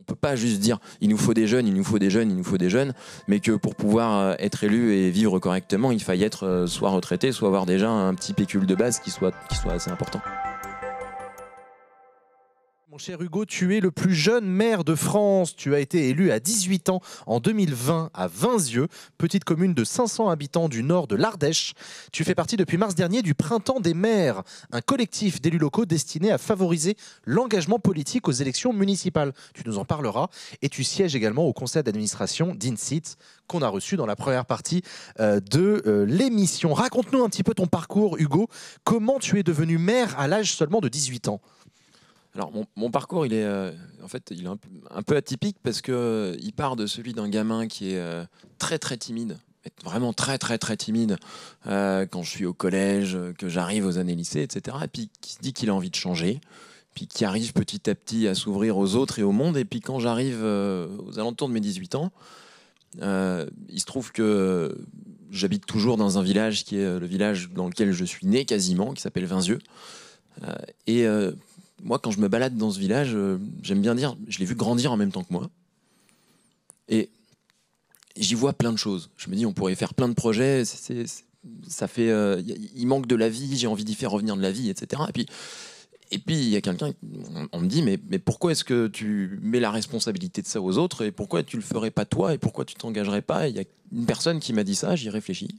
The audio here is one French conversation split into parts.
On peut pas juste dire il nous faut des jeunes, il nous faut des jeunes, il nous faut des jeunes, mais que pour pouvoir être élu et vivre correctement, il faille être soit retraité, soit avoir déjà un petit pécule de base qui soit assez important. Mon cher Hugo, tu es le plus jeune maire de France. Tu as été élu à 18 ans en 2020 à Vinzieux, petite commune de 500 habitants du nord de l'Ardèche. Tu fais partie depuis mars dernier du Printemps des maires, un collectif d'élus locaux destiné à favoriser l'engagement politique aux élections municipales. Tu nous en parleras. Et tu sièges également au conseil d'administration d'Insit, qu'on a reçu dans la première partie de l'émission. Raconte-nous un petit peu ton parcours, Hugo. Comment tu es devenu maire à l'âge seulement de 18 ans ? Alors mon parcours, il est en fait, il est un peu atypique parce que il part de celui d'un gamin qui est très très timide, vraiment très très très timide quand je suis au collège, que j'arrive aux années lycée, etc. Et puis qui se dit qu'il a envie de changer, puis qui arrive petit à petit à s'ouvrir aux autres et au monde. Et puis quand j'arrive aux alentours de mes 18 ans, il se trouve que j'habite toujours dans un village qui est le village dans lequel je suis né quasiment, qui s'appelle Vinzieux. Et moi, quand je me balade dans ce village, j'aime bien dire, je l'ai vu grandir en même temps que moi. Et j'y vois plein de choses. Je me dis, on pourrait faire plein de projets. Ça fait, il manque de la vie, j'ai envie d'y faire revenir de la vie, etc. Et puis il y a quelqu'un, on me dit, mais pourquoi est-ce que tu mets la responsabilité de ça aux autres et pourquoi tu le ferais pas toi et pourquoi tu t'engagerais pas? Il y a une personne qui m'a dit ça, j'y réfléchis.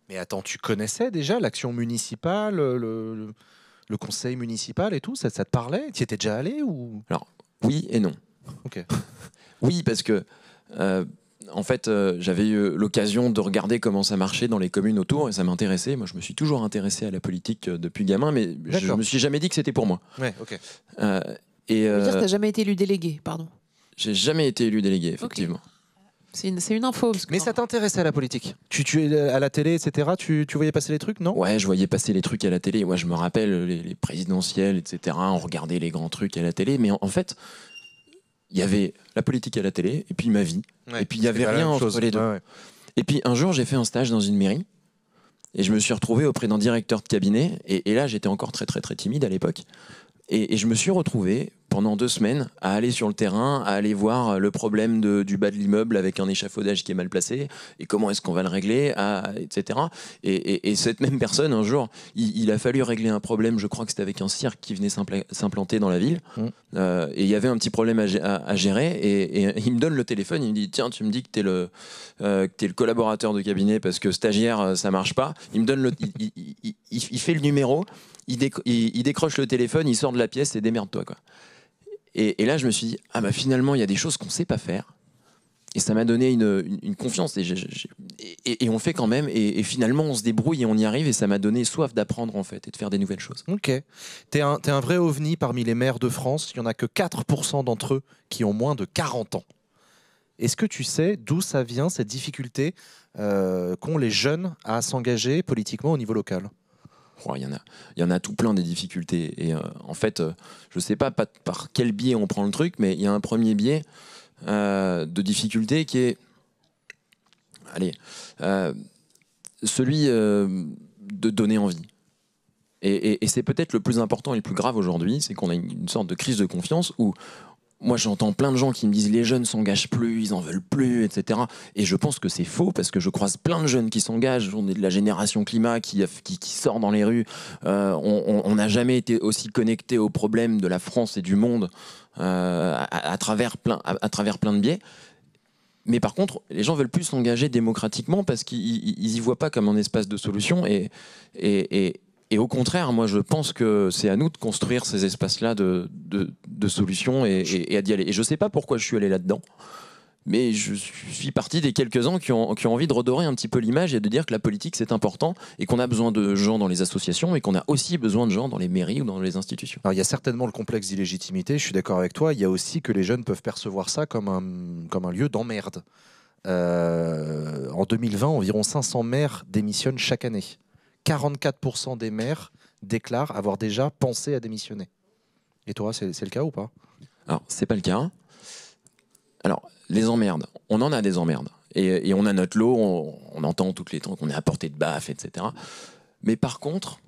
Mais attends, tu connaissais déjà l'action municipale, le conseil municipal et tout, ça te parlait? Tu y étais déjà allé ou? Alors, oui et non. Ok. Oui, parce que, en fait, j'avais eu l'occasion de regarder comment ça marchait dans les communes autour et ça m'intéressait. Moi, je me suis toujours intéressé à la politique depuis gamin, mais je me suis jamais dit que c'était pour moi. Ouais, ok. Euh, Ça veut dire que tu n'as jamais été élu délégué, pardon. J'ai jamais été élu délégué, effectivement. Okay. C'est une info. Mais ça t'intéressait à la politique? Tu es à la télé, etc. Tu voyais passer les trucs, non? Ouais, je voyais passer les trucs à la télé. Ouais, je me rappelle les présidentielles, etc. On regardait les grands trucs à la télé. Mais en fait, il y avait la politique à la télé et puis ma vie. Ouais, et puis il n'y avait rien entre les deux. Ouais. Et puis un jour, j'ai fait un stage dans une mairie et je me suis retrouvé auprès d'un directeur de cabinet. Et là, j'étais encore très, très, très timide à l'époque. Et je me suis retrouvé pendant 2 semaines à aller sur le terrain, à aller voir le problème du bas de l'immeuble avec un échafaudage qui est mal placé et comment est-ce qu'on va le régler, etc. Et cette même personne, un jour, il a fallu régler un problème, je crois que c'était avec un cirque qui venait s'implanter dans la ville. Et il y avait un petit problème à gérer et il me donne le téléphone, il me dit tiens, tu me dis que t'es le collaborateur de cabinet parce que stagiaire, ça marche pas. Il me donne il fait le numéro. Il décroche le téléphone, il sort de la pièce et démerde-toi, quoi. Et là, je me suis dit, ah bah finalement, il y a des choses qu'on sait pas faire. Et ça m'a donné une confiance. Et on fait quand même. Et finalement, on se débrouille et on y arrive. Et ça m'a donné soif d'apprendre, en fait, et de faire des nouvelles choses. Ok. T'es un vrai ovni parmi les maires de France. Il n'y en a que 4% d'entre eux qui ont moins de 40 ans. Est-ce que tu sais d'où ça vient, cette difficulté qu'ont les jeunes à s'engager politiquement au niveau local? Oh, il y en a tout plein des difficultés. Et en fait, je ne sais pas par quel biais on prend le truc, mais il y a un premier biais de difficulté qui est celui de donner envie. Et c'est peut-être le plus important et le plus grave aujourd'hui, c'est qu'on a une sorte de crise de confiance où moi j'entends plein de gens qui me disent les jeunes s'engagent plus, ils en veulent plus, etc. Et je pense que c'est faux parce que je croise plein de jeunes qui s'engagent. On est de la génération climat qui sort dans les rues. On n'a jamais été aussi connecté aux problèmes de la France et du monde à travers plein de biais. Mais par contre, les gens veulent plus s'engager démocratiquement parce qu'ils y voient pas comme un espace de solution et au contraire, moi, je pense que c'est à nous de construire ces espaces-là de solutions et d'y aller. Et je ne sais pas pourquoi je suis allé là-dedans, mais je suis parti des quelques-uns qui ont envie de redorer un petit peu l'image et de dire que la politique, c'est important et qu'on a besoin de gens dans les associations et qu'on a aussi besoin de gens dans les mairies ou dans les institutions. Alors, il y a certainement le complexe d'illégitimité, je suis d'accord avec toi. Il y a aussi que les jeunes peuvent percevoir ça comme un lieu d'emmerde. En 2020, environ 500 maires démissionnent chaque année. 44% des maires déclarent avoir déjà pensé à démissionner. Et toi, c'est le cas ou pas? Alors, c'est pas le cas. Alors, les emmerdes, on en a des emmerdes. Et on a notre lot, on entend toutes les temps qu'on est à portée de baffe, etc. Mais par contre,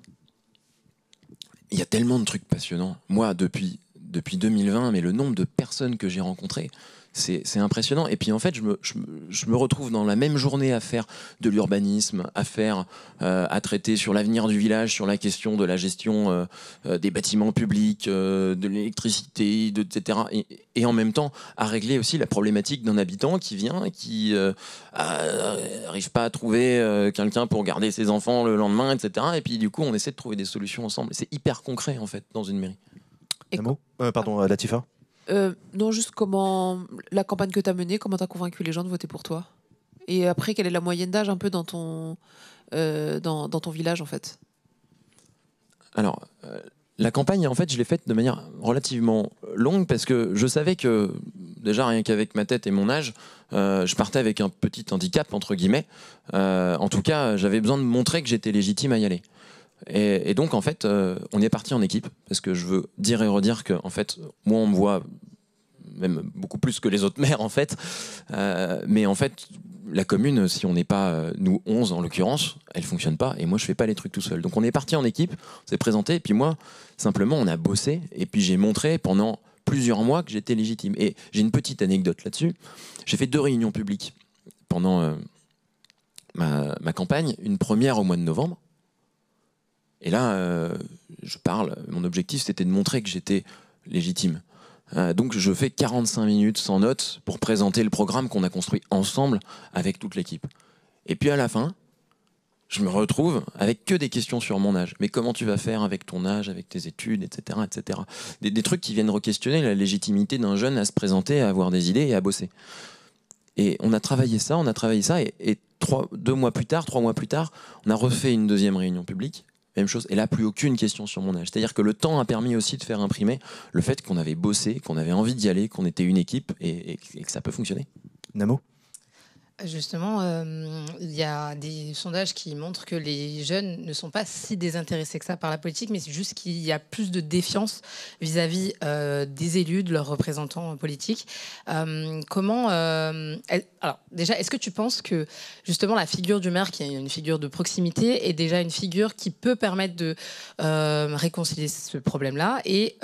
il y a tellement de trucs passionnants. Moi, depuis depuis 2020, mais le nombre de personnes que j'ai rencontrées, c'est impressionnant. Et puis en fait, je me retrouve dans la même journée à faire de l'urbanisme, à traiter sur l'avenir du village, sur la question de la gestion des bâtiments publics, de l'électricité, etc. Et en même temps, à régler aussi la problématique d'un habitant qui vient et qui n'arrive pas à trouver quelqu'un pour garder ses enfants le lendemain, etc. Et puis du coup, on essaie de trouver des solutions ensemble. C'est hyper concret en fait dans une mairie. Un mot pardon, Latifa. Non, juste comment la campagne que tu as menée, comment tu as convaincu les gens de voter pour toi? Et après, quelle est la moyenne d'âge un peu dans ton village en fait? Alors, la campagne, en fait, je l'ai faite de manière relativement longue parce que je savais que, déjà, rien qu'avec ma tête et mon âge, je partais avec un petit handicap, entre guillemets. En tout cas, j'avais besoin de montrer que j'étais légitime à y aller. Et donc, en fait, on est parti en équipe parce que je veux dire et redire que, en fait, moi, on me voit même beaucoup plus que les autres maires, en fait. Mais en fait, la commune, si on n'est pas, nous 11 en l'occurrence, elle fonctionne pas. Et moi, je fais pas les trucs tout seul. Donc, on est parti en équipe, on s'est présenté. Et puis moi, simplement, on a bossé. Et puis, j'ai montré pendant plusieurs mois que j'étais légitime. Et j'ai une petite anecdote là-dessus. J'ai fait 2 réunions publiques pendant ma campagne. Une première au mois de novembre. Et là, je parle, mon objectif c'était de montrer que j'étais légitime. Donc je fais 45 minutes sans notes pour présenter le programme qu'on a construit ensemble avec toute l'équipe. Et puis à la fin, je me retrouve avec que des questions sur mon âge. Mais comment tu vas faire avec ton âge, avec tes études, etc. etc. Des trucs qui viennent re-questionner la légitimité d'un jeune à se présenter, à avoir des idées et à bosser. Et on a travaillé ça, et 3 mois plus tard, on a refait une deuxième réunion publique. Même chose, et là plus aucune question sur mon âge. C'est-à-dire que le temps a permis aussi de faire imprimer le fait qu'on avait bossé, qu'on avait envie d'y aller, qu'on était une équipe et que ça peut fonctionner. Namo ? Justement, il y a des sondages qui montrent que les jeunes ne sont pas si désintéressés que ça par la politique, mais c'est juste qu'il y a plus de défiance vis-à-vis des élus, de leurs représentants politiques. Alors déjà, est-ce que tu penses que justement la figure du maire, qui est une figure de proximité, est déjà une figure qui peut permettre de réconcilier ce problème-là? Et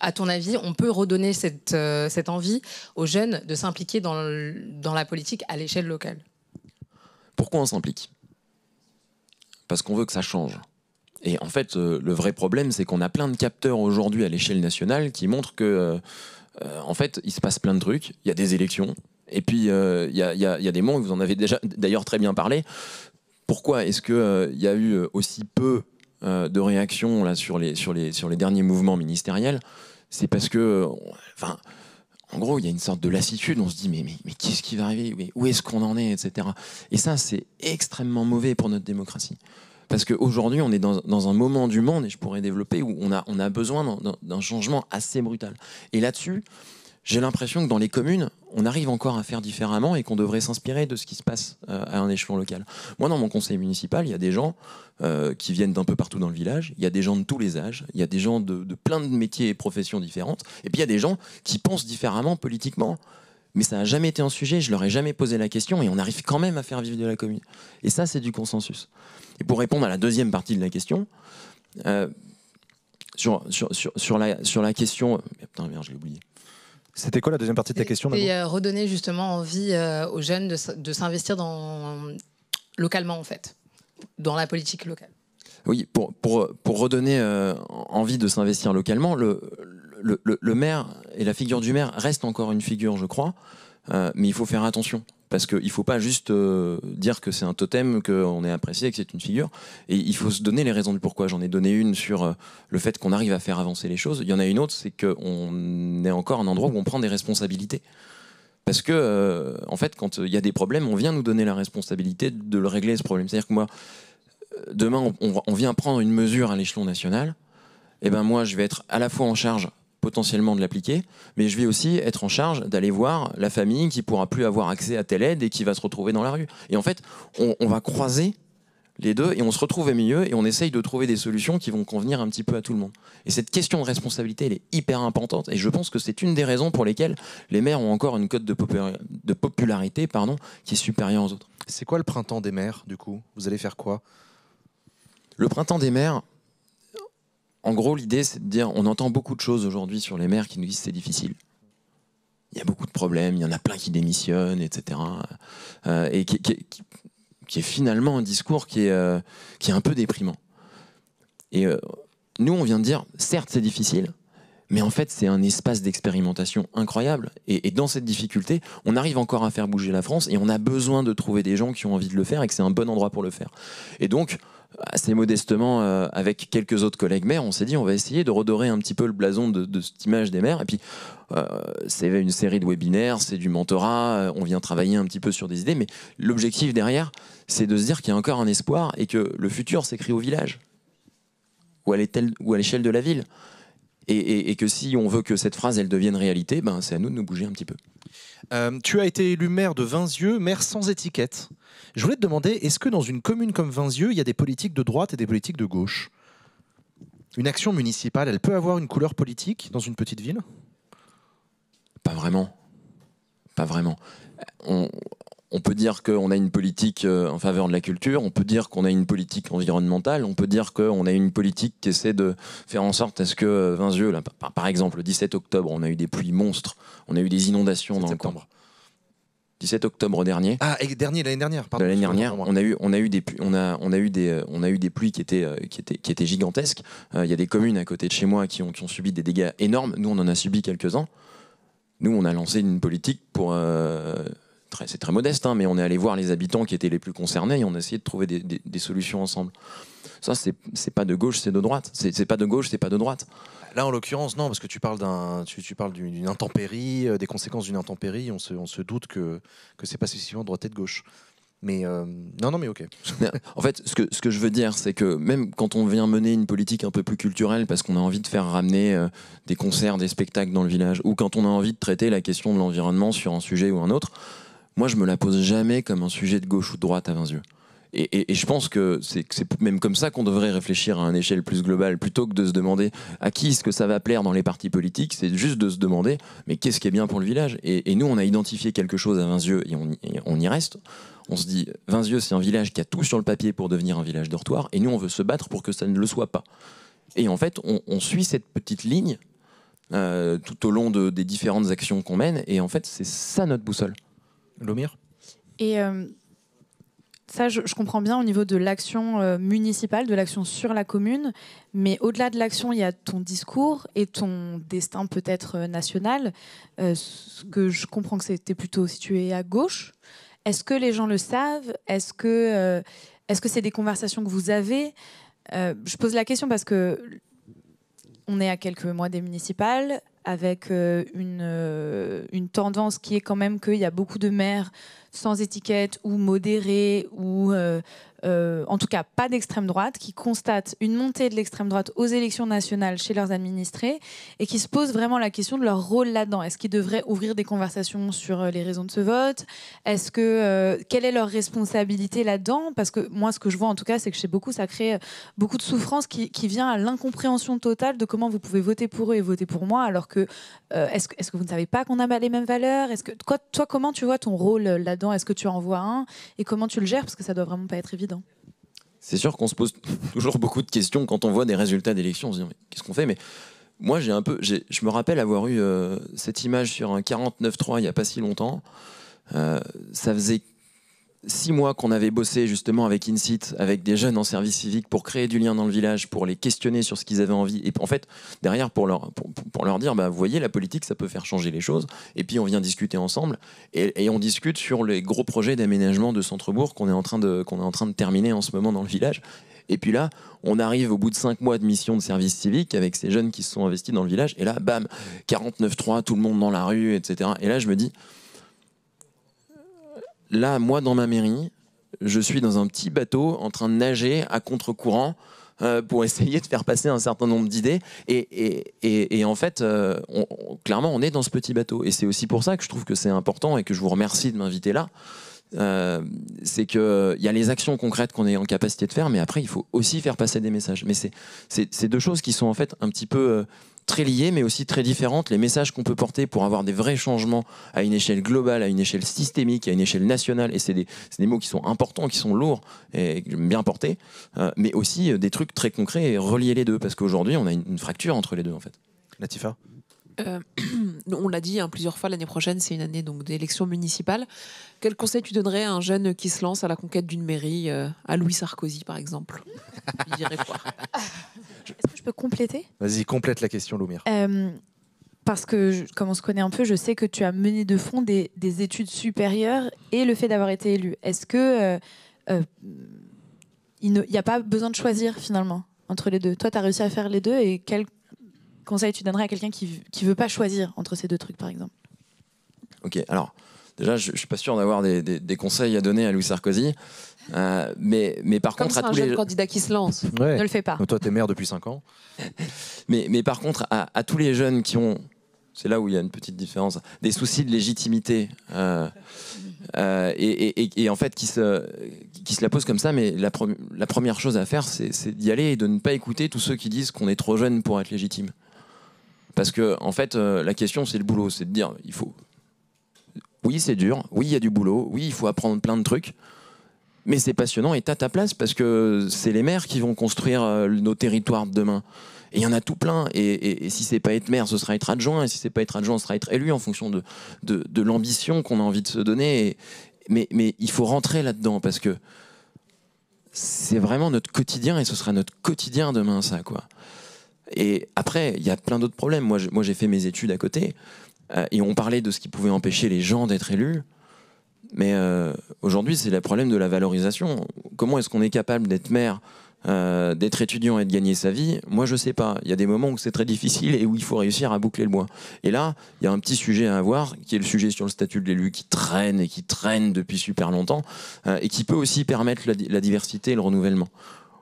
à ton avis, on peut redonner cette envie aux jeunes de s'impliquer dans la politique à l'échelle locale? Pourquoi on s'implique? Parce qu'on veut que ça change. Et en fait, le vrai problème, c'est qu'on a plein de capteurs aujourd'hui à l'échelle nationale qui montrent que, en fait, il se passe plein de trucs. Il y a des élections. Et puis, il y a des moments, vous en avez déjà d'ailleurs très bien parlé. Pourquoi est-ce qu'il y a eu aussi peu de réactions là, sur les derniers mouvements ministériels? C'est parce que, en gros, il y a une sorte de lassitude. On se dit, mais qu'est-ce qui va arriver? Mais où est-ce qu'on en est, etc. Et ça, c'est extrêmement mauvais pour notre démocratie. Parce qu'aujourd'hui, on est dans un moment du monde, et je pourrais développer, où on a besoin d'un changement assez brutal. Et là-dessus, j'ai l'impression que dans les communes, on arrive encore à faire différemment et qu'on devrait s'inspirer de ce qui se passe à un échelon local. Moi, dans mon conseil municipal, il y a des gens qui viennent d'un peu partout dans le village, il y a des gens de tous les âges, il y a des gens de plein de métiers et professions différentes, et puis il y a des gens qui pensent différemment politiquement. Mais ça n'a jamais été un sujet, je leur ai jamais posé la question, et on arrive quand même à faire vivre de la commune. Et ça, c'est du consensus. Et pour répondre à la deuxième partie de la question, sur la question... Putain, merde, je l'ai oublié. C'était quoi la deuxième partie de ta question? Et redonner justement envie aux jeunes de s'investir localement, en fait, dans la politique locale. Oui, pour redonner envie de s'investir localement, le maire et la figure du maire reste encore une figure, je crois, mais il faut faire attention. Parce qu'il ne faut pas juste dire que c'est un totem, qu'on est apprécié, que c'est une figure. Et il faut se donner les raisons du pourquoi. J'en ai donné une sur le fait qu'on arrive à faire avancer les choses. Il y en a une autre, c'est qu'on est encore un endroit où on prend des responsabilités. Parce que, en fait, quand il y a des problèmes, on vient nous donner la responsabilité de le régler, ce problème. C'est-à-dire que moi, demain, on vient prendre une mesure à l'échelon national. Et ben moi, je vais être à la fois en charge potentiellement de l'appliquer, mais je vais aussi être en charge d'aller voir la famille qui pourra plus avoir accès à telle aide et qui va se retrouver dans la rue. Et en fait, on va croiser les deux et on se retrouve au milieu et on essaye de trouver des solutions qui vont convenir un petit peu à tout le monde. Et cette question de responsabilité, elle est hyper importante et je pense que c'est une des raisons pour lesquelles les maires ont encore une cote de popularité qui est supérieure aux autres. C'est quoi le printemps des maires, du coup? Vous allez faire quoi? Le printemps des maires, En gros, l'idée, c'est de dire, on entend beaucoup de choses aujourd'hui sur les maires qui nous disent c'est difficile. Il y a beaucoup de problèmes, il y en a plein qui démissionnent, etc. Et qui est finalement un discours qui est un peu déprimant. Et nous, on vient de dire, certes, c'est difficile, mais en fait, c'est un espace d'expérimentation incroyable. Et dans cette difficulté, on arrive encore à faire bouger la France et on a besoin de trouver des gens qui ont envie de le faire et que c'est un bon endroit pour le faire. Et donc, assez modestement, avec quelques autres collègues maires, on s'est dit on va essayer de redorer un petit peu le blason de cette image des maires. Et puis, c'est une série de webinaires, c'est du mentorat, on vient travailler un petit peu sur des idées, mais l'objectif derrière, c'est de se dire qu'il y a encore un espoir et que le futur s'écrit au village ou à l'échelle de la ville. Et que si on veut que cette phrase elle devienne réalité, ben, c'est à nous de nous bouger un petit peu. Tu as été élu maire de Vinzieux, maire sans étiquette. Je voulais te demander, est-ce que dans une commune comme Vinzieux, il y a des politiques de droite et des politiques de gauche? Une action municipale, elle peut avoir une couleur politique dans une petite ville? Pas vraiment. Pas vraiment. On peut dire qu'on a une politique en faveur de la culture, on peut dire qu'on a une politique environnementale, on peut dire qu'on a une politique qui essaie de faire en sorte à ce que Vinzieux, là, par exemple, le 17 octobre, on a eu des pluies monstres, on a eu des inondations dans le camp. 17 octobre dernier. Ah, et l'année dernière, pardon. L'année dernière, on a eu des pluies qui étaient gigantesques. Il y a des communes à côté de chez moi qui ont subi des dégâts énormes. Nous, on en a subi quelques-uns. Nous, on a lancé une politique pour... c'est très modeste, hein, mais on est allé voir les habitants qui étaient les plus concernés et on a essayé de trouver des solutions ensemble. Ça, c'est pas de gauche, c'est de droite. C'est pas de gauche, c'est pas de droite. Là, en l'occurrence, non, parce que tu parles d'une intempérie, des conséquences d'une intempérie. On se doute que c'est pas spécifiquement de droite et de gauche. Mais non, mais ok. En fait, ce que je veux dire, c'est que même quand on vient mener une politique un peu plus culturelle, parce qu'on a envie de faire ramener des concerts, des spectacles dans le village, ou quand on a envie de traiter la question de l'environnement sur un sujet ou un autre, moi, je me la pose jamais comme un sujet de gauche ou de droite à Vinzieux. Et je pense que c'est même comme ça qu'on devrait réfléchir à une échelle plus globale, plutôt que de se demander à qui est-ce que ça va plaire dans les partis politiques. C'est juste de se demander, mais qu'est-ce qui est bien pour le village? Et nous, on a identifié quelque chose à Vinzieux et on y reste. On se dit, Vinzieux, c'est un village qui a tout sur le papier pour devenir un village dortoir, et nous, on veut se battre pour que ça ne le soit pas. Et en fait, on suit cette petite ligne tout au long des différentes actions qu'on mène, et en fait, c'est ça notre boussole. Lomir? Et ça, je comprends bien au niveau de l'action municipale, de l'action sur la commune, mais au-delà de l'action, il y a ton discours et ton destin peut-être national. Ce que je comprends que c'était plutôt situé à gauche. Est-ce que les gens le savent? Est-ce que c'est des conversations que vous avez? Je pose la question parce que on est à quelques mois des municipales, avec une tendance qui est quand même qu'il y a beaucoup de maires sans étiquette ou modérés ou en tout cas pas d'extrême droite qui constatent une montée de l'extrême droite aux élections nationales chez leurs administrés et qui se posent vraiment la question de leur rôle là-dedans. Est-ce qu'ils devraient ouvrir des conversations sur les raisons de ce vote? Est-ce que quelle est leur responsabilité là-dedans? Parce que moi, ce que je vois en tout cas, c'est que chez beaucoup, ça crée beaucoup de souffrance qui vient à l'incompréhension totale de comment vous pouvez voter pour eux et voter pour moi, alors que est-ce que vous ne savez pas qu'on a les mêmes valeurs? Est-ce que toi, comment tu vois ton rôle là-dedans? Est-ce que tu en vois un et comment tu le gères? Parce que ça doit vraiment pas être évident. C'est sûr qu'on se pose toujours beaucoup de questions quand on voit des résultats d'élections. On se dit, qu'est-ce qu'on fait? Mais moi, je me rappelle avoir eu cette image sur un 49.3 il n'y a pas si longtemps. Ça faisait 6 mois qu'on avait bossé justement avec InSit, avec des jeunes en service civique pour créer du lien dans le village, pour les questionner sur ce qu'ils avaient envie. Et en fait, derrière, pour leur dire, bah, vous voyez, la politique, ça peut faire changer les choses. Et puis, on vient discuter ensemble. Et on discute sur les gros projets d'aménagement de centre-bourg qu'on est en train de terminer en ce moment dans le village. Et puis là, on arrive au bout de 5 mois de mission de service civique avec ces jeunes qui se sont investis dans le village. Et là, bam, 49.3, tout le monde dans la rue, etc. Et là, je me dis... Là, moi, dans ma mairie, je suis dans un petit bateau en train de nager à contre-courant pour essayer de faire passer un certain nombre d'idées. Et en fait, clairement, on est dans ce petit bateau. Et c'est aussi pour ça que je trouve que c'est important et que je vous remercie de m'inviter là. C'est qu'il y a les actions concrètes qu'on est en capacité de faire, mais après, il faut aussi faire passer des messages. Mais c'est 2 choses qui sont en fait un petit peu très liées, mais aussi très différentes. Les messages qu'on peut porter pour avoir des vrais changements à une échelle globale, à une échelle systémique, à une échelle nationale, et c'est des mots qui sont importants, qui sont lourds et que j'aime bien porter, mais aussi des trucs très concrets et relier les deux, parce qu'aujourd'hui, on a une fracture entre les deux, en fait. Latifa? On l'a dit plusieurs fois, l'année prochaine, c'est une année d'élections municipales. Quel conseil tu donnerais à un jeune qui se lance à la conquête d'une mairie, à Louis Sarkozy, par exemple? Il dirait quoi? Est-ce que je peux compléter? Vas-y, complète la question, Loumir. Parce que, comme on se connaît un peu, je sais que tu as mené de front des études supérieures et le fait d'avoir été élu. Est-ce que il n'y a pas besoin de choisir, finalement, entre les deux? Toi, tu as réussi à faire les deux, et quel conseil tu donnerais à quelqu'un qui ne veut pas choisir entre ces deux trucs, par exemple? Ok, alors, déjà, je ne suis pas sûr d'avoir des conseils à donner à Louis Sarkozy, mais par Comme contre, c'est à un tous jeune les... candidat qui se lance. Ouais. Ne le fais pas. Toi, t'es maire depuis 5 ans. Mais par contre, à tous les jeunes qui ont, c'est là où il y a une petite différence, des soucis de légitimité, et en fait qui se la posent comme ça, mais la première chose à faire, c'est d'y aller et de ne pas écouter tous ceux qui disent qu'on est trop jeune pour être légitime. Parce que en fait, la question, c'est le boulot, c'est de dire, il faut... Oui, c'est dur, oui, il y a du boulot, oui, il faut apprendre plein de trucs, mais c'est passionnant et t'as ta place, parce que c'est les maires qui vont construire nos territoires de demain. Et il y en a tout plein. Et si c'est pas être maire, ce sera être adjoint. Et si c'est pas être adjoint, ce sera être élu, en fonction de l'ambition qu'on a envie de se donner. Mais il faut rentrer là-dedans, parce que c'est vraiment notre quotidien, et ce sera notre quotidien demain, ça, quoi. Et après, il y a plein d'autres problèmes. Moi, j'ai fait mes études à côté, et on parlait de ce qui pouvait empêcher les gens d'être élus. Mais aujourd'hui, c'est le problème de la valorisation. Comment est-ce qu'on est capable d'être maire, d'être étudiant et de gagner sa vie? Moi, je sais pas. Il y a des moments où c'est très difficile et où il faut réussir à boucler le bois. Et là, il y a un petit sujet à avoir, qui est le sujet sur le statut de l'élu, qui traîne depuis super longtemps, et qui peut aussi permettre la diversité et le renouvellement.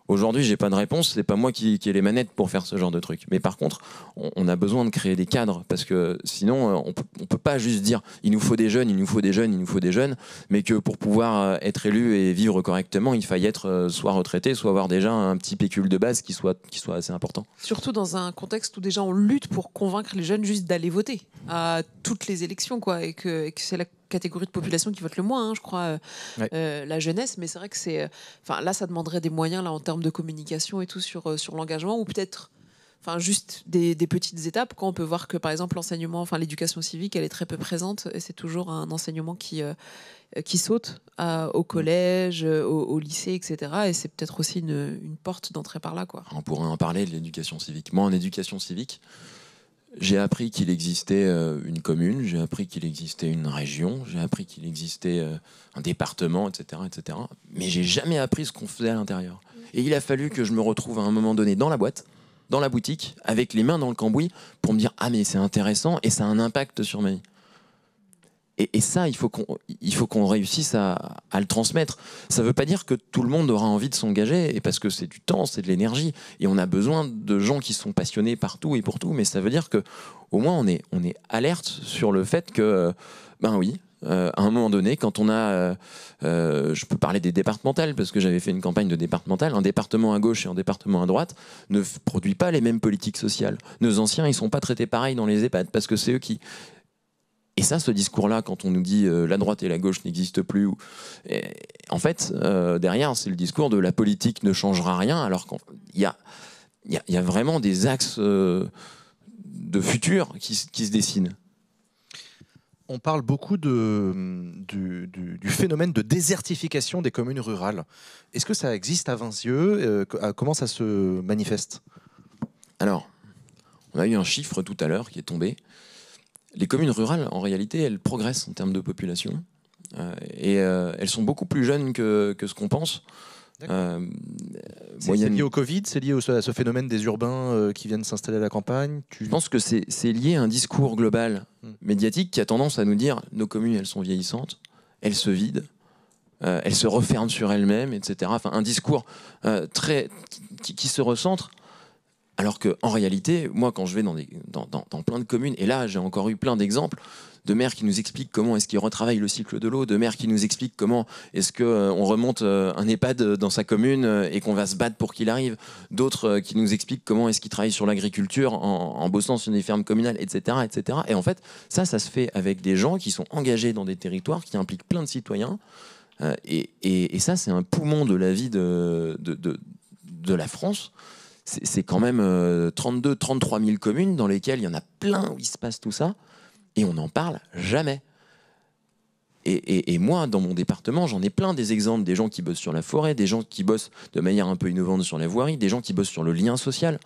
Aujourd'hui, j'ai pas de réponse, c'est pas moi qui ai les manettes pour faire ce genre de truc. Mais par contre, on a besoin de créer des cadres, parce que sinon, on peut pas juste dire il nous faut des jeunes, il nous faut des jeunes, il nous faut des jeunes, mais que pour pouvoir être élu et vivre correctement, il faille être soit retraité, soit avoir déjà un petit pécule de base qui soit assez important. Surtout dans un contexte où déjà on lutte pour convaincre les jeunes juste d'aller voter à toutes les élections, quoi, et que c'est la catégorie de population qui vote le moins, hein, je crois, la jeunesse. Mais c'est vrai que c'est, enfin là, ça demanderait des moyens là en termes de communication et tout sur l'engagement, ou peut-être, enfin juste des petites étapes. Quand on peut voir que par exemple l'enseignement, enfin l'éducation civique, elle est très peu présente, et c'est toujours un enseignement qui saute au collège, au lycée, etc. Et c'est peut-être aussi une porte d'entrée par là, quoi. On pourrait en parler de l'éducation civique. Moi, en éducation civique, j'ai appris qu'il existait une commune, j'ai appris qu'il existait une région, j'ai appris qu'il existait un département, etc., etc. Mais j'ai jamais appris ce qu'on faisait à l'intérieur. Et il a fallu que je me retrouve à un moment donné dans la boîte, dans la boutique, avec les mains dans le cambouis, pour me dire « Ah, mais c'est intéressant et ça a un impact sur ma vie ». Et ça, il faut qu'on réussisse à le transmettre. Ça ne veut pas dire que tout le monde aura envie de s'engager, et parce que c'est du temps, c'est de l'énergie, et on a besoin de gens qui sont passionnés partout et pour tout. Mais ça veut dire que, au moins, on est alerte sur le fait que, ben oui, à un moment donné, quand on a, je peux parler des départementales, parce que j'avais fait une campagne de départementale, un département à gauche et un département à droite ne produit pas les mêmes politiques sociales. Nos anciens, ils sont pas traités pareil dans les EHPAD, parce que c'est eux qui... Et ça, ce discours-là, quand on nous dit la droite et la gauche n'existent plus, en fait, derrière, c'est le discours de la politique ne changera rien, alors qu'il y a vraiment des axes de futur qui se dessinent. On parle beaucoup du phénomène de désertification des communes rurales. Est-ce que ça existe à Vincieux? Comment ça se manifeste? Alors, on a eu un chiffre tout à l'heure qui est tombé. Les communes rurales, en réalité, elles progressent en termes de population, et elles sont beaucoup plus jeunes que ce qu'on pense. C'est lié au Covid, c'est lié à ce phénomène des urbains qui viennent s'installer à la campagne. Je pense que c'est lié à un discours global médiatique qui a tendance à nous dire nos communes, elles sont vieillissantes, elles se vident, elles se referment sur elles-mêmes, etc. Enfin, un discours qui se recentre. Alors qu'en réalité, moi, quand je vais dans plein de communes, et là, j'ai encore eu plein d'exemples de maires qui nous expliquent comment est-ce qu'ils retravaillent le cycle de l'eau, de maires qui nous expliquent comment est-ce qu'on remonte un EHPAD dans sa commune et qu'on va se battre pour qu'il arrive, d'autres qui nous expliquent comment est-ce qu'ils travaillent sur l'agriculture en bossant sur des fermes communales, etc., etc. Et en fait, ça se fait avec des gens qui sont engagés dans des territoires, qui impliquent plein de citoyens. Et ça, c'est un poumon de la vie de la France. C'est quand même 33 000 communes dans lesquelles il y en a plein où il se passe tout ça. Et on n'en parle jamais. Et moi, dans mon département, j'en ai plein des exemples, des gens qui bossent sur la forêt, des gens qui bossent de manière un peu innovante sur la voirie, des gens qui bossent sur le lien social.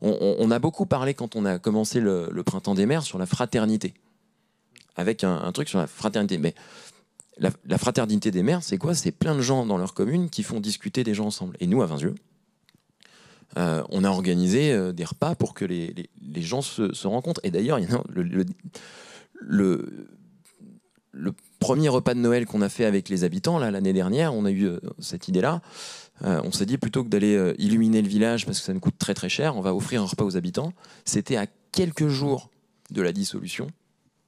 On a beaucoup parlé, quand on a commencé le Printemps des maires, sur la fraternité. Avec un truc sur la fraternité. Mais la fraternité des maires, c'est quoi? C'est plein de gens dans leur commune qui font discuter des gens ensemble. Et nous, à Vinzieux, on a organisé des repas pour que les gens se rencontrent. Et d'ailleurs, il y a le premier repas de Noël qu'on a fait avec les habitants l'année dernière, on a eu cette idée-là. On s'est dit, plutôt que d'aller illuminer le village parce que ça nous coûte très très cher, on va offrir un repas aux habitants. C'était à quelques jours de la dissolution,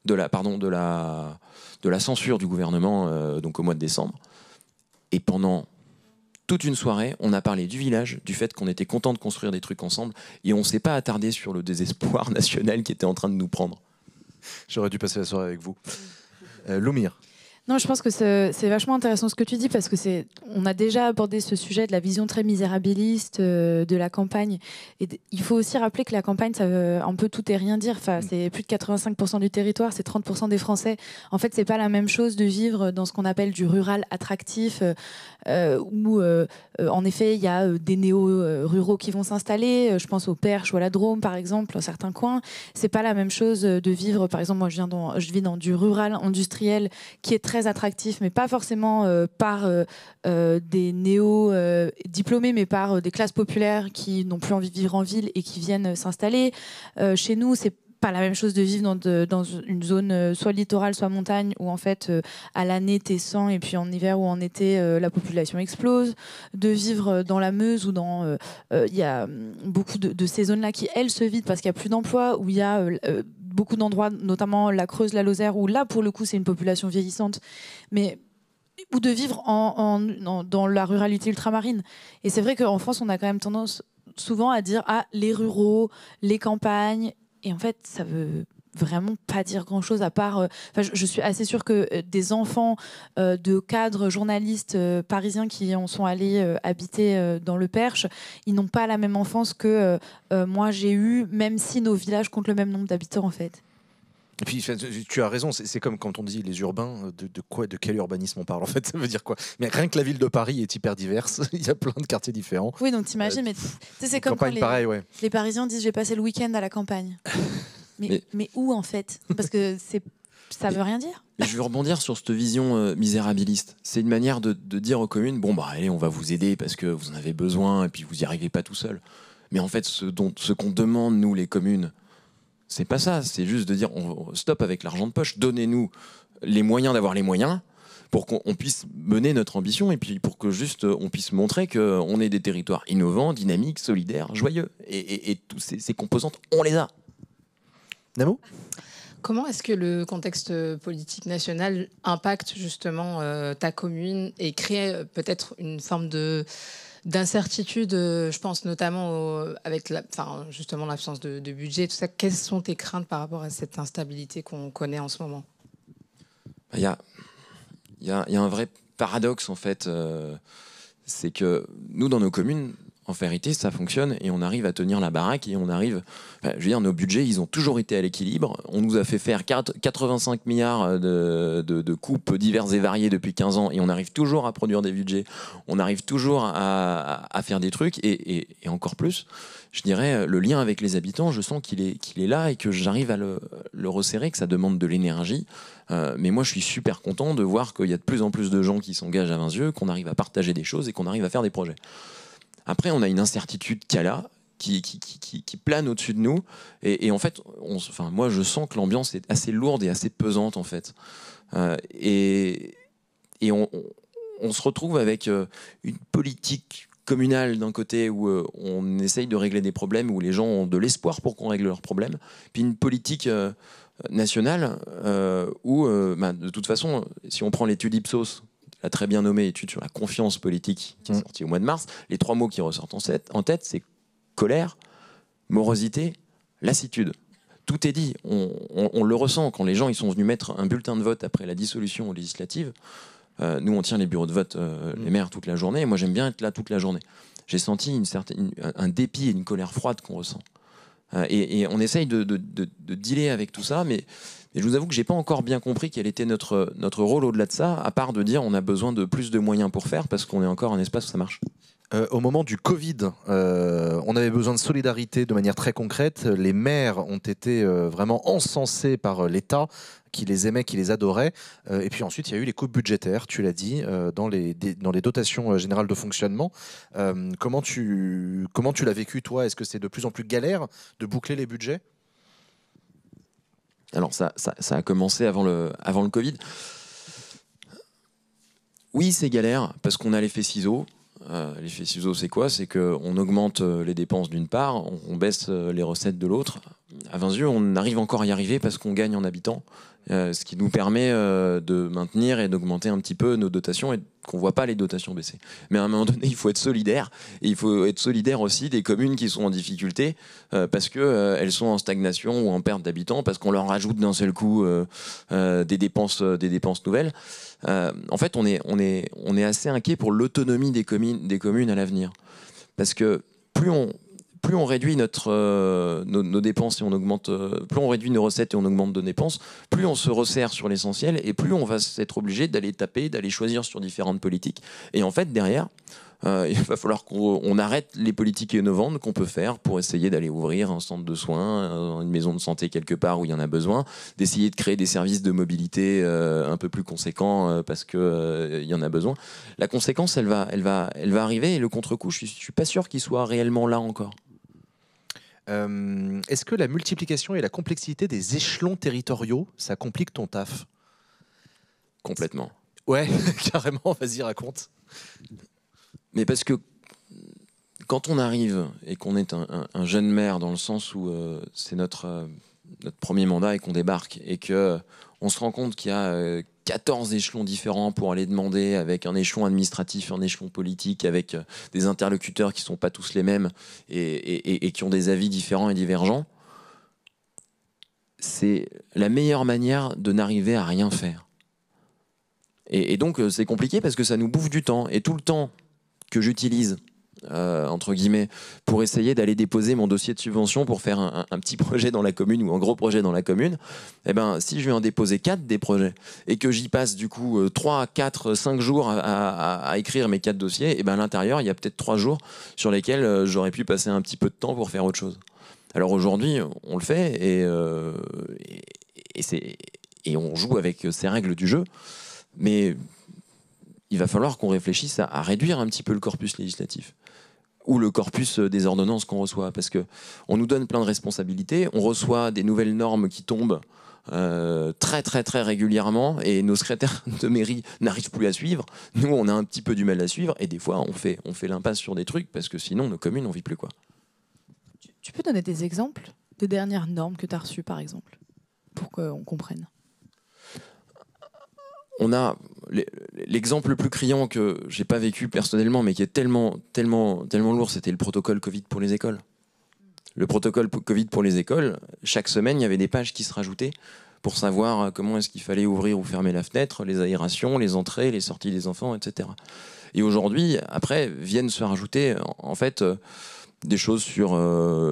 de la censure du gouvernement, donc au mois de décembre. Et pendant toute une soirée, on a parlé du village, du fait qu'on était content de construire des trucs ensemble, et on ne s'est pas attardé sur le désespoir national qui était en train de nous prendre. J'aurais dû passer la soirée avec vous. Loumir. Non, je pense que c'est vachement intéressant ce que tu dis, parce que on a déjà abordé ce sujet de la vision très misérabiliste de la campagne. Et il faut aussi rappeler que la campagne, ça veut un peu tout et rien dire. Enfin, c'est plus de 85% du territoire, c'est 30% des Français. En fait, c'est pas la même chose de vivre dans ce qu'on appelle du rural attractif, où en effet, il y a des néo-ruraux qui vont s'installer. Je pense au Perche ou à la Drôme, par exemple, dans certains coins. C'est pas la même chose de vivre, par exemple, moi je vis dans du rural industriel qui est très attractif, mais pas forcément par des néo-diplômés, mais par des classes populaires qui n'ont plus envie de vivre en ville et qui viennent s'installer. Chez nous, c'est pas la même chose de vivre dans une zone soit littorale, soit montagne, où en fait à l'année t'es 100 et puis en hiver ou en été la population explose. De vivre dans la Meuse, où il y a beaucoup de ces zones-là qui, elles, se vident parce qu'il n'y a plus d'emplois, où il y a beaucoup d'endroits, notamment la Creuse, la Lozère, où là, pour le coup, c'est une population vieillissante, mais ou de vivre dans la ruralité ultramarine. Et c'est vrai qu'en France, on a quand même tendance souvent à dire « Ah, les ruraux, les campagnes », et en fait, ça veut vraiment pas dire grand-chose à part... je suis assez sûre que des enfants de cadres journalistes parisiens qui en sont allés habiter dans le Perche, ils n'ont pas la même enfance que moi j'ai eu, même si nos villages comptent le même nombre d'habitants en fait. Et puis tu as raison, c'est comme quand on dit les urbains, de quel urbanisme on parle en fait, ça veut dire quoi? Mais rien que la ville de Paris est hyper diverse, il y a plein de quartiers différents. Oui, donc t'imagines, mais c'est comme campagne, quand pareil, ouais. Les Parisiens disent « je vais passer le week-end à la campagne ». Mais où en fait? Parce que ça veut rien dire. Mais je veux rebondir sur cette vision misérabiliste. C'est une manière de dire aux communes, bon bah allez, on va vous aider parce que vous en avez besoin et puis vous n'y arrivez pas tout seul. Mais en fait, ce qu'on demande, nous les communes, c'est pas ça. C'est juste de dire, stop avec l'argent de poche, donnez-nous les moyens d'avoir les moyens pour qu'on puisse mener notre ambition et puis pour que juste on puisse montrer qu'on est des territoires innovants, dynamiques, solidaires, joyeux. Et toutes ces composantes, on les a. Namo ? Comment est-ce que le contexte politique national impacte justement ta commune et crée peut-être une forme d'incertitude, je pense notamment avec justement l'absence de budget, tout ça. Quelles sont tes craintes par rapport à cette instabilité qu'on connaît en ce moment? Il y a un vrai paradoxe en fait. C'est que nous, dans nos communes, en vérité, ça fonctionne et on arrive à tenir la baraque et on arrive... je veux dire, nos budgets, ils ont toujours été à l'équilibre. On nous a fait faire 85 milliards de coupes diverses et variées depuis 15 ans et on arrive toujours à produire des budgets. On arrive toujours à faire des trucs et encore plus, je dirais, le lien avec les habitants, je sens qu'il est là et que j'arrive à le resserrer, que ça demande de l'énergie. Mais moi, je suis super content de voir qu'il y a de plus en plus de gens qui s'engagent à Vinzieux, qu'on arrive à partager des choses et qu'on arrive à faire des projets. Après, on a une incertitude qu'il y a là, qui plane au-dessus de nous. Et en fait, moi, je sens que l'ambiance est assez lourde et assez pesante, en fait. Et on se retrouve avec une politique communale d'un côté où on essaye de régler des problèmes, où les gens ont de l'espoir pour qu'on règle leurs problèmes, puis une politique nationale où, de toute façon, si on prend l'étude Ipsos, la très bien nommée étude sur la confiance politique qui est sortie au mois de mars, les 3 mots qui ressortent en tête, c'est colère, morosité, lassitude. Tout est dit. On le ressent quand les gens ils sont venus mettre un bulletin de vote après la dissolution législative. Nous, on tient les bureaux de vote, les maires, toute la journée. Et moi, j'aime bien être là toute la journée. J'ai senti un dépit et une colère froide qu'on ressent. Et on essaye de dealer avec tout ça, mais je vous avoue que j'ai pas encore bien compris quel était notre rôle au-delà de ça, à part de dire on a besoin de plus de moyens pour faire, parce qu'on est encore un espace où ça marche. Au moment du Covid, on avait besoin de solidarité de manière très concrète. Les maires ont été vraiment encensés par l'État, qui les aimait, qui les adorait. Et puis ensuite, il y a eu les coupes budgétaires, tu l'as dit, dans les dotations générales de fonctionnement. Comment tu l'as vécu, toi? Est-ce que c'est de plus en plus galère de boucler les budgets? Alors ça a commencé avant le Covid. Oui, c'est galère, parce qu'on a l'effet ciseaux. L'effet ciseaux, c'est quoi? C'est qu'on augmente les dépenses d'une part, on baisse les recettes de l'autre. À 20 yeux, on arrive encore à y arriver parce qu'on gagne en habitants, ce qui nous permet de maintenir et d'augmenter un petit peu nos dotations et qu'on ne voit pas les dotations baisser. Mais à un moment donné, il faut être solidaire. Et il faut être solidaire aussi des communes qui sont en difficulté parce qu'elles sont en stagnation ou en perte d'habitants, parce qu'on leur rajoute d'un seul coup des dépenses nouvelles. En fait, on est assez inquiet pour l'autonomie des communes à l'avenir. Parce que plus on réduit nos dépenses et on augmente, plus on réduit nos recettes et on augmente nos dépenses, plus on se resserre sur l'essentiel et plus on va être obligé d'aller choisir sur différentes politiques. Et en fait, derrière, il va falloir qu'on arrête les politiques innovantes qu'on peut faire pour essayer d'aller ouvrir un centre de soins, une maison de santé quelque part où il y en a besoin, d'essayer de créer des services de mobilité un peu plus conséquents parce qu'il y en a besoin. La conséquence, elle va arriver et le contre-coup, je suis pas sûr qu'il soit réellement là encore. Est-ce que la multiplication et la complexité des échelons territoriaux, ça complique ton taf? Complètement. Ouais, carrément, vas-y, raconte. Mais parce que quand on arrive et qu'on est un jeune maire, dans le sens où c'est notre premier mandat et qu'on débarque, et qu'on se rend compte qu'il y a 14 échelons différents pour aller demander, avec un échelon administratif, un échelon politique, avec des interlocuteurs qui ne sont pas tous les mêmes et qui ont des avis différents et divergents, c'est la meilleure manière de n'arriver à rien faire. Et donc c'est compliqué parce que ça nous bouffe du temps. Et tout le temps que j'utilise, entre guillemets, pour essayer d'aller déposer mon dossier de subvention pour faire un petit projet dans la commune ou un gros projet dans la commune, eh ben, si je vais en déposer 4 des projets et que j'y passe du coup 3, 4, 5 jours à écrire mes 4 dossiers, eh ben, à l'intérieur, il y a peut-être 3 jours sur lesquels j'aurais pu passer un petit peu de temps pour faire autre chose. Alors aujourd'hui, on le fait et on joue avec ces règles du jeu, mais il va falloir qu'on réfléchisse à réduire un petit peu le corpus législatif ou le corpus des ordonnances qu'on reçoit, parce qu'on nous donne plein de responsabilités, on reçoit des nouvelles normes qui tombent très très très régulièrement et nos secrétaires de mairie n'arrivent plus à suivre. Nous, on a un petit peu du mal à suivre et des fois, on fait l'impasse sur des trucs parce que sinon, nos communes, on vit plus, quoi. Tu peux donner des exemples des dernières normes que tu as reçues, par exemple, pour qu'on comprenne? On a l'exemple le plus criant que j'ai pas vécu personnellement, mais qui est tellement lourd, c'était le protocole Covid pour les écoles. Le protocole Covid pour les écoles, chaque semaine, il y avait des pages qui se rajoutaient pour savoir comment est-ce qu'il fallait ouvrir ou fermer la fenêtre, les aérations, les entrées, les sorties des enfants, etc. Et aujourd'hui, après, viennent se rajouter, en fait, des choses sur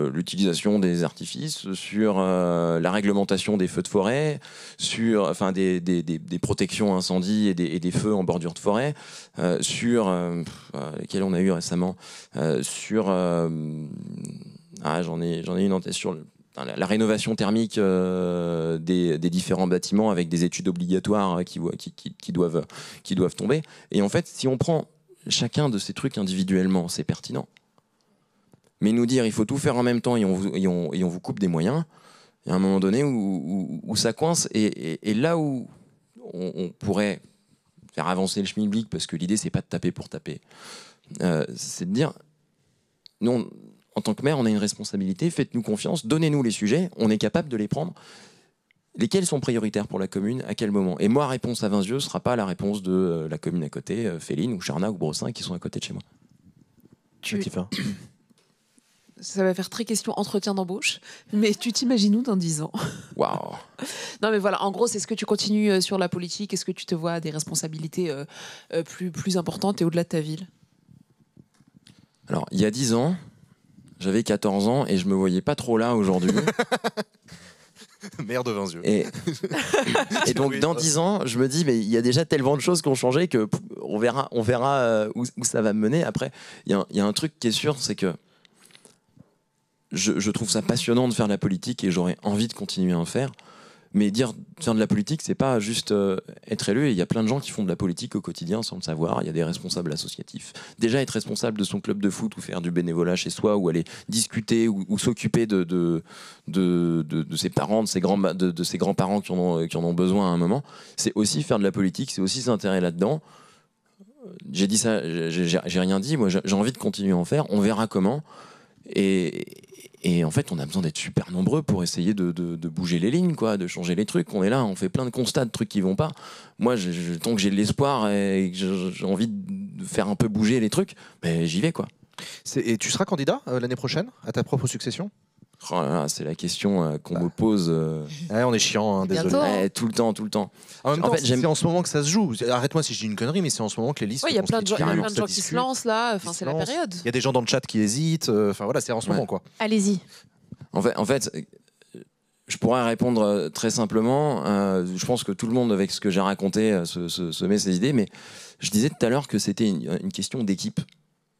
l'utilisation des artifices, sur la réglementation des feux de forêt, sur des protections incendie et des feux en bordure de forêt, sur lesquels on a eu récemment, sur j'en ai une en tête, sur la rénovation thermique des différents bâtiments avec des études obligatoires qui doivent tomber. Et en fait, si on prend chacun de ces trucs individuellement, c'est pertinent. Mais nous dire il faut tout faire en même temps et on vous coupe des moyens, il y a un moment donné où ça coince. Et là où on pourrait faire avancer le schmilblick, parce que l'idée c'est pas de taper pour taper, c'est de dire, nous, en tant que maire, on a une responsabilité, faites-nous confiance, donnez-nous les sujets, on est capable de les prendre. Lesquels sont prioritaires pour la commune, à quel moment? Et moi, réponse à Vinzieux ne sera pas la réponse de la commune à côté, Féline ou Charnat ou Brossin, qui sont à côté de chez moi. Ça va faire très question entretien d'embauche, mais tu t'imagines où dans 10 ans? Waouh! Non mais voilà, en gros, c'est ce que tu continues sur la politique? Est-ce que tu te vois à des responsabilités plus importantes et au-delà de ta ville? Alors, il y a 10 ans, j'avais 14 ans et je me voyais pas trop là aujourd'hui. Maire de Vinzieux. Et donc, dans 10 ans, je me dis, mais il y a déjà tellement de choses qui ont changé que on verra où ça va me mener. Après, il y a un truc qui est sûr, c'est que je trouve ça passionnant de faire de la politique et j'aurais envie de continuer à en faire. Mais faire de la politique, c'est pas juste être élu. Il y a plein de gens qui font de la politique au quotidien sans le savoir. Il y a des responsables associatifs. Déjà, être responsable de son club de foot ou faire du bénévolat chez soi ou aller discuter ou s'occuper de ses parents, de ses grands-parents qui en ont besoin à un moment, c'est aussi faire de la politique, c'est aussi s'intéresser là-dedans. J'ai dit ça, j'ai rien dit. Moi, j'ai envie de continuer à en faire. On verra comment. Et en fait, on a besoin d'être super nombreux pour essayer de bouger les lignes, quoi, de changer les trucs. On est là, on fait plein de constats de trucs qui vont pas. Moi, tant que j'ai de l'espoir et que j'ai envie de faire un peu bouger les trucs, ben, j'y vais, quoi. Et tu seras candidat l'année prochaine à ta propre succession? Oh là là, c'est la question qu'on me pose. Ouais, on est chiant, hein, désolé. Ouais, tout le temps. En même temps, fait, c'est en ce moment que ça se joue. Arrête-moi si je dis une connerie, mais c'est en ce moment que les listes. Il y a plein de gens, carrément, qui se lancent là. Enfin, c'est la période. Il y a des gens dans le chat qui hésitent. Enfin voilà, c'est en ce moment, quoi. Allez-y. En fait, je pourrais répondre très simplement. Je pense que tout le monde, avec ce que j'ai raconté, se met ses idées. Mais je disais tout à l'heure que c'était une question d'équipe.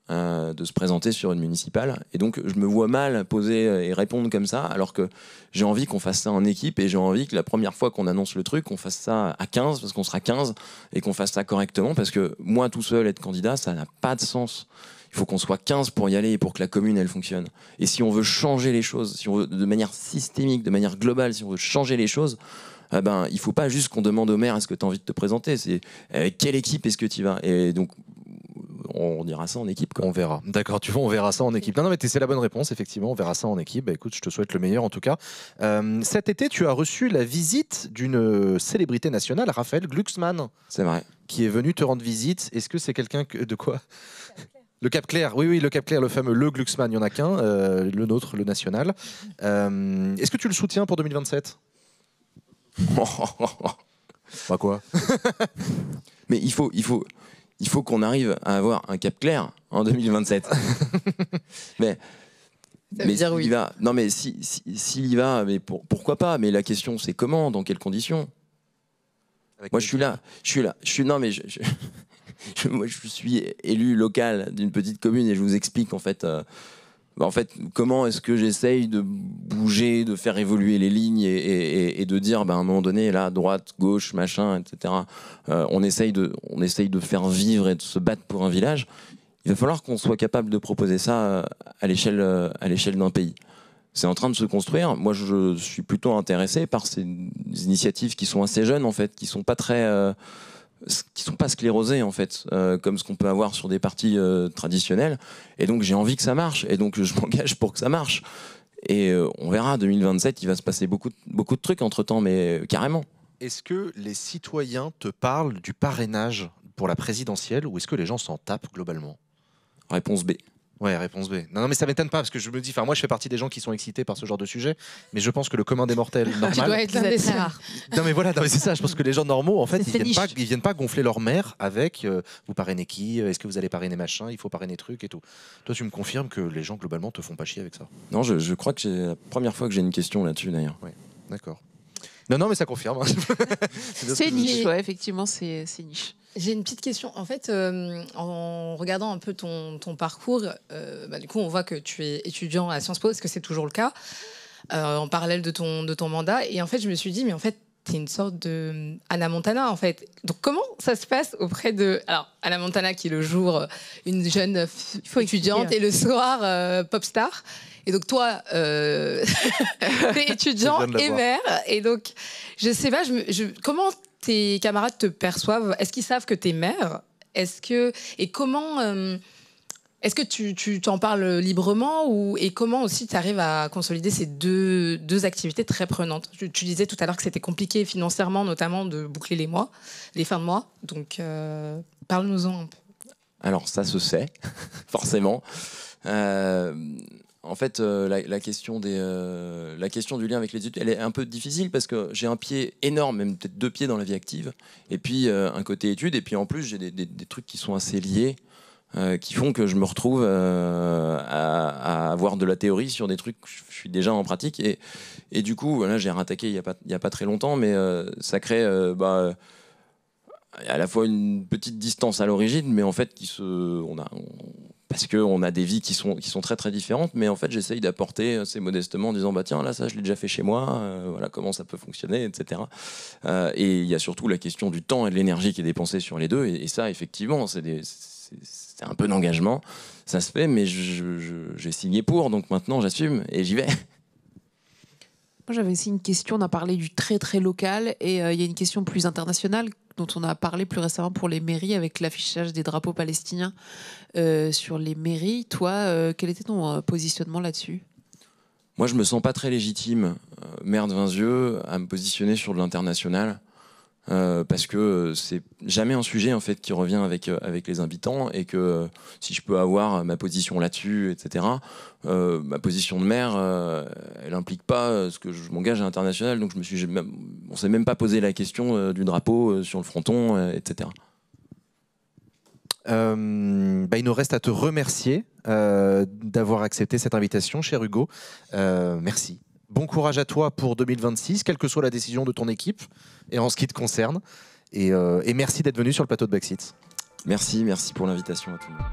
De se présenter sur une municipale, et donc je me vois mal poser et répondre comme ça, alors que j'ai envie qu'on fasse ça en équipe, et j'ai envie que la première fois qu'on annonce le truc, on fasse ça à 15, parce qu'on sera 15, et qu'on fasse ça correctement, parce que moi tout seul être candidat, ça n'a pas de sens. Il faut qu'on soit 15 pour y aller et pour que la commune elle fonctionne. Et si on veut changer les choses, si on veut de manière systémique, de manière globale, si on veut changer les choses, il faut pas juste qu'on demande au maire est-ce que tu as envie de te présenter, c'est quelle équipe est-ce que tu vas. Et donc on dira ça en équipe, quoi. On verra. D'accord, tu vois, on verra ça en équipe. Non, mais c'est la bonne réponse, effectivement. On verra ça en équipe. Bah, écoute, je te souhaite le meilleur en tout cas. Cet été, tu as reçu la visite d'une célébrité nationale, Raphaël Glucksmann. C'est vrai. Qui est venu te rendre visite. Est-ce que c'est quelqu'un de quoi? Le Cap Clair, oui, le Cap Clair, le fameux le Glucksmann, il n'y en a qu'un, le nôtre, le national. Est-ce que tu le soutiens pour 2027? Pas quoi. Mais il faut qu'on arrive à avoir un Cap Clair en 2027. mais ça veut dire oui. Il va, non, mais s'il y va, mais pourquoi pas? Mais la question, c'est comment, dans quelles conditions? Moi, je suis là. Non, mais moi, je suis élu local d'une petite commune et je vous explique en fait. Comment est-ce que j'essaye de bouger, de faire évoluer les lignes et de dire, à un moment donné, là, droite, gauche, machin, etc. On essaye de faire vivre et de se battre pour un village. Il va falloir qu'on soit capable de proposer ça à l'échelle d'un pays. C'est en train de se construire. Moi, je suis plutôt intéressé par ces initiatives qui sont assez jeunes, en fait, qui sont pas sclérosés en fait, comme ce qu'on peut avoir sur des partis traditionnels. Et donc j'ai envie que ça marche. Et donc je m'engage pour que ça marche. Et on verra, 2027, il va se passer beaucoup de trucs entre-temps, mais carrément. Est-ce que les citoyens te parlent du parrainage pour la présidentielle ou est-ce que les gens s'en tapent globalement? Réponse B. Ouais, réponse B. Non, mais ça m'étonne pas parce que je me dis, moi je fais partie des gens qui sont excités par ce genre de sujet, mais je pense que le commun des mortels normal. Tu dois être l'un des rares. Non mais c'est ça. Je pense que les gens normaux, en fait, ils viennent pas gonfler leur mère avec vous parrainez qui, est-ce que vous allez parrainer machin, il faut parrainer truc et tout. Toi, tu me confirmes que les gens globalement te font pas chier avec ça? Non, je crois que c'est la première fois que j'ai une question là-dessus d'ailleurs. Ouais, d'accord. Non, mais ça confirme. C'est niche, ouais, effectivement, c'est niche. J'ai une petite question. En fait, en regardant un peu ton parcours, du coup, on voit que tu es étudiant à Sciences Po. Est-ce que c'est toujours le cas en parallèle de ton mandat? Et en fait, je me suis dit, mais en fait, t'es une sorte de Hannah Montana, en fait. Donc, comment ça se passe auprès de... Alors, Hannah Montana, qui est le jour une jeune étudiante et le soir pop star. Et donc, toi, t'es étudiant et mère. Et donc, je sais pas, comment tes camarades te perçoivent? Est-ce qu'ils savent que t'es mère? Et comment Est-ce que tu t'en parles librement et comment aussi tu arrives à consolider ces deux activités très prenantes? Tu disais tout à l'heure que c'était compliqué financièrement, notamment de boucler les fins de mois. Donc, parle-nous-en un peu. Alors, ça se sait, forcément. En fait, la question du lien avec les études, elle est un peu difficile parce que j'ai un pied énorme, même peut-être 2 pieds dans la vie active, et puis un côté études, et puis en plus j'ai des trucs qui sont assez liés, qui font que je me retrouve à avoir de la théorie sur des trucs que je suis déjà en pratique, et du coup, voilà, j'ai rattaqué il y a pas très longtemps, mais ça crée à la fois une petite distance à l'origine, mais en fait parce qu'on a des vies qui sont très très différentes, mais en fait j'essaye d'apporter assez modestement en disant bah tiens là ça je l'ai déjà fait chez moi, voilà comment ça peut fonctionner, etc. Et il y a surtout la question du temps et de l'énergie qui est dépensée sur les deux, et ça effectivement c'est un peu d'engagement, ça se fait, mais j'ai signé pour, donc maintenant j'assume et j'y vais. Moi, j'avais aussi une question. On a parlé du très très local, et il y a une question plus internationale dont on a parlé plus récemment pour les mairies avec l'affichage des drapeaux palestiniens sur les mairies. Toi, quel était ton positionnement là-dessus? Moi, je me sens pas très légitime, maire de Vinzieux, à me positionner sur de l'international. Parce que c'est jamais un sujet en fait qui revient avec les habitants, et que si je peux avoir ma position là-dessus, etc. Ma position de maire, elle implique pas ce que je m'engage à l'international, donc on s'est même pas posé la question du drapeau sur le fronton, etc. Il nous reste à te remercier d'avoir accepté cette invitation, cher Hugo. Merci. Bon courage à toi pour 2026, quelle que soit la décision de ton équipe et en ce qui te concerne. Et merci d'être venu sur le plateau de Backseat. Merci pour l'invitation à tout le monde.